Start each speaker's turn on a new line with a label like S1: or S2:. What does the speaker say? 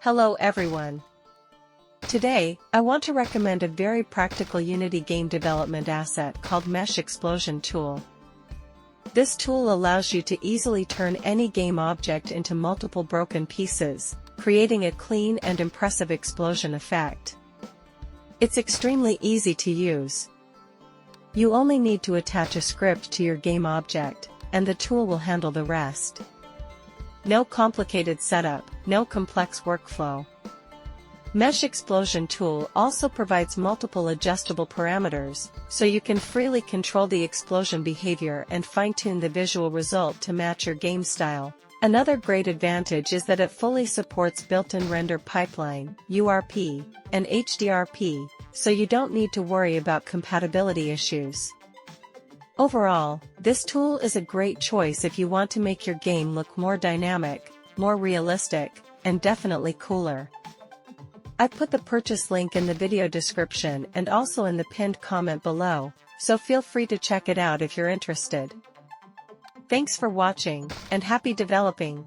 S1: Hello everyone. Today, I want to recommend a very practical Unity game development asset called Mesh Explosion Tool. This tool allows you to easily turn any game object into multiple broken pieces, creating a clean and impressive explosion effect. It's extremely easy to use. You only need to attach a script to your game object, and the tool will handle the rest. No complicated setup, no complex workflow. Mesh Explosion Tool also provides multiple adjustable parameters, so you can freely control the explosion behavior and fine-tune the visual result to match your game style. Another great advantage is that it fully supports built-in render pipeline, URP, and HDRP, so you don't need to worry about compatibility issues. Overall, this tool is a great choice if you want to make your game look more dynamic, more realistic, and definitely cooler. I put the purchase link in the video description and also in the pinned comment below, so feel free to check it out if you're interested. Thanks for watching, and happy developing!